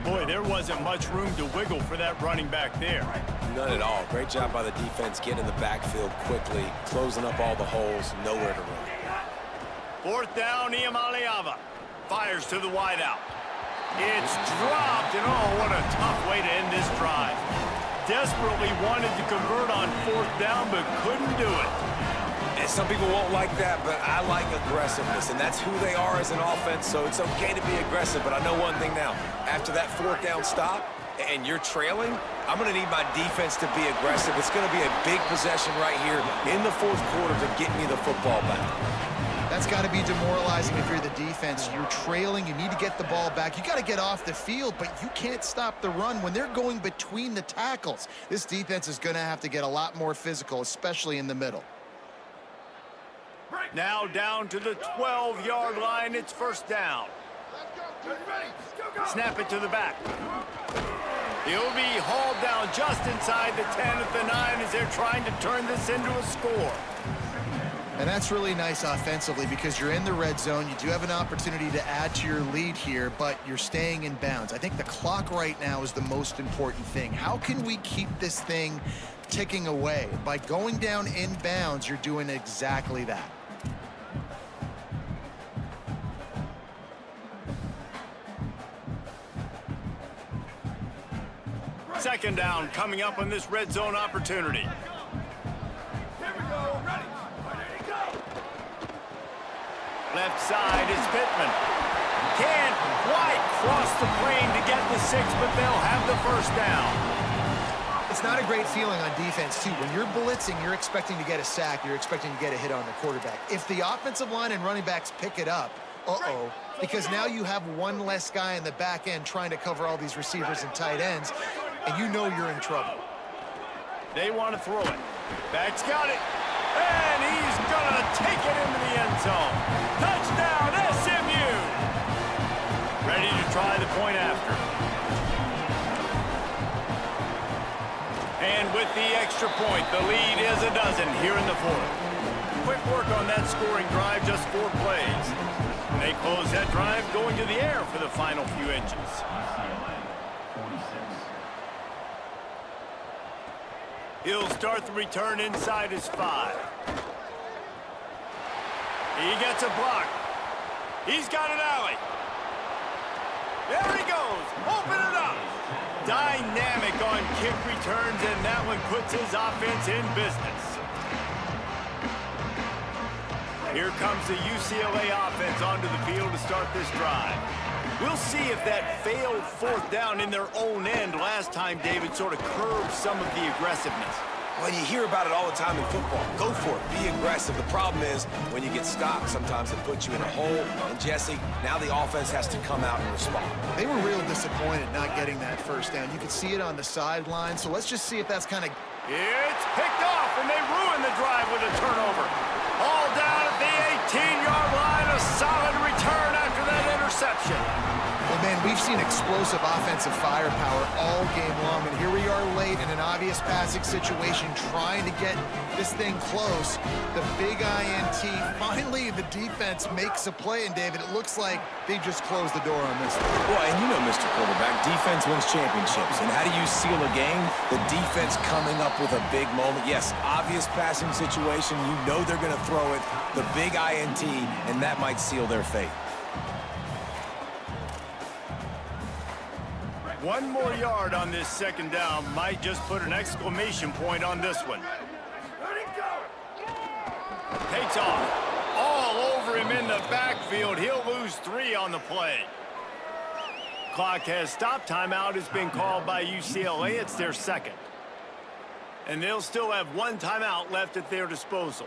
Boy, there wasn't much room to wiggle for that running back there. None at all. Great job by the defense getting in the backfield quickly, closing up all the holes, nowhere to run. 4th down, Iamaleava fires to the wideout. It's dropped, and oh, what a tough way to end this drive. Desperately wanted to convert on 4th down, but couldn't do it. And some people won't like that, but I like aggressiveness, and that's who they are as an offense, so it's okay to be aggressive. But I know one thing now. After that 4th down stop, and you're trailing, I'm going to need my defense to be aggressive. It's going to be a big possession right here in the 4th quarter to get me the football back. That's got to be demoralizing if you're the defense. You're trailing. You need to get the ball back. You got to get off the field, but you can't stop the run when they're going between the tackles. This defense is going to have to get a lot more physical, especially in the middle. Now down to the 12-yard line. It's 1st down. Snap it to the back. He'll be hauled down just inside the 10 at the 9 as they're trying to turn this into a score. And that's really nice offensively because you're in the red zone. You do have an opportunity to add to your lead here, but you're staying in bounds. I think the clock right now is the most important thing. How can we keep this thing ticking away? By going down in bounds, you're doing exactly that. Second down coming up on this red zone opportunity. Left side is Pittman. Can't quite cross the plane to get the 6, but they'll have the 1st down. It's not a great feeling on defense, too. When you're blitzing, you're expecting to get a sack. You're expecting to get a hit on the quarterback. If the offensive line and running backs pick it up, because now you have one less guy in the back end trying to cover all these receivers and tight ends, and you know you're in trouble. They want to throw it. Back's got it. And he's going to take it into the end zone. Touchdown, SMU! Ready to try the point after. And with the extra point, the lead is a dozen here in the 4th. Quick work on that scoring drive, just 4 plays. And they close that drive going to the air for the final few inches. He'll start the return inside his 5. He gets a block. He's got an alley. There he goes. Open it up. Dynamic on kick returns, and that one puts his offense in business. Here comes the UCLA offense onto the field to start this drive. We'll see if that failed 4th down in their own end last time, David, sort of curbed some of the aggressiveness. Well, you hear about it all the time in football. Go for it. Be aggressive. The problem is when you get stopped, sometimes it puts you in a hole. And, Jesse, now the offense has to come out and respond. They were real disappointed not getting that 1st down. You could see it on the sideline. So let's just see if that's kind of... It's picked off, and they ruin the drive with a turnover. All down at the 18-yard line. A solid return after that interception. Well, man, we've seen explosive offensive firepower all game long, and here we are late in an obvious passing situation trying to get this thing close. The big INT, finally the defense makes a play, and David, it looks like they just closed the door on this one. Well, and you know, Mr. Quarterback, defense wins championships. And how do you seal a game? The defense coming up with a big moment. Yes, obvious passing situation. You know they're going to throw it. The big INT, and that might seal their fate. One more yard on this 2nd down might just put an exclamation point on this one. Takes off. All over him in the backfield. He'll lose 3 on the play. Clock has stopped. Timeout has been called by UCLA. It's their second. And they'll still have one timeout left at their disposal.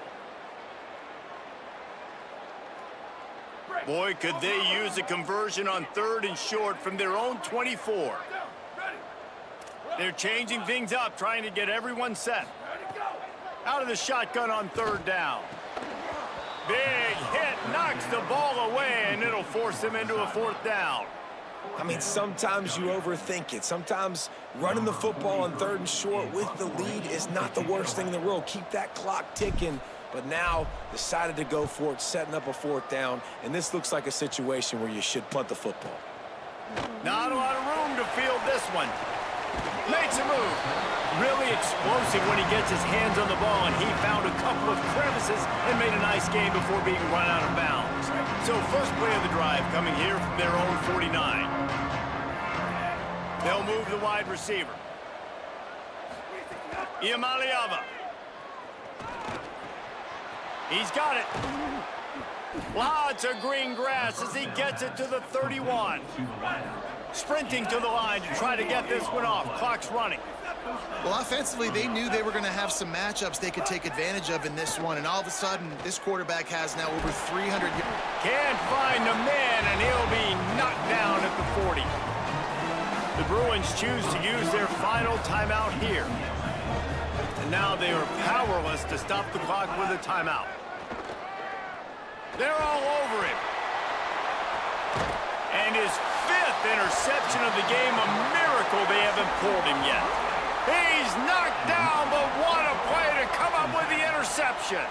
Boy, could they use a conversion on 3rd and short from their own 24. They're changing things up, trying to get everyone set. Out of the shotgun on 3rd down. Big hit, knocks the ball away, and it'll force them into a 4th down. I mean, sometimes you overthink it. Sometimes running the football on 3rd and short with the lead is not the worst thing in the world. Keep that clock ticking. But now decided to go for it, setting up a 4th down. And this looks like a situation where you should punt the football. Not a lot of room to field this one. Makes a move. Really explosive when he gets his hands on the ball, and he found a couple of crevices and made a nice game before being run out of bounds. So first play of the drive coming here from their own 49. They'll move the wide receiver. Iamaleava. He's got it. Lots of green grass as he gets it to the 31. Sprinting to the line to try to get this one off. Clock's running. Well, offensively, they knew they were going to have some matchups they could take advantage of in this one, and all of a sudden, this quarterback has now over 300 yards. Can't find the man, and he'll be knocked down at the 40. The Bruins choose to use their final timeout here. And now they are powerless to stop the clock with a timeout. They're all over him. And his 5th interception of the game, a miracle they haven't pulled him yet. He's knocked down, but what a play to come up with the interception.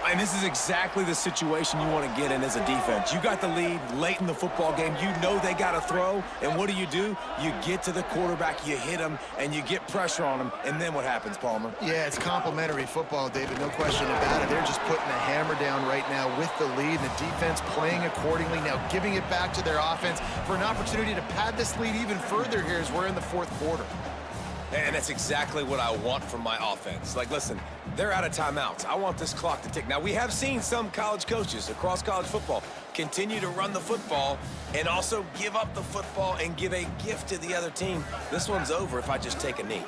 And this is exactly the situation you want to get in as a defense. You got the lead late in the football game. You know they got to throw. And what do? You get to the quarterback, you hit him, and you get pressure on him. And then what happens, Palmer? Yeah, it's complimentary football, David, no question about it. They're just putting the hammer down right now with the lead, and the defense playing accordingly, now giving it back to their offense for an opportunity to pad this lead even further here as we're in the 4th quarter. And that's exactly what I want from my offense. Like, listen, they're out of timeouts. I want this clock to tick. Now, we have seen some college coaches across college football continue to run the football and also give up the football and give a gift to the other team. This one's over if I just take a knee.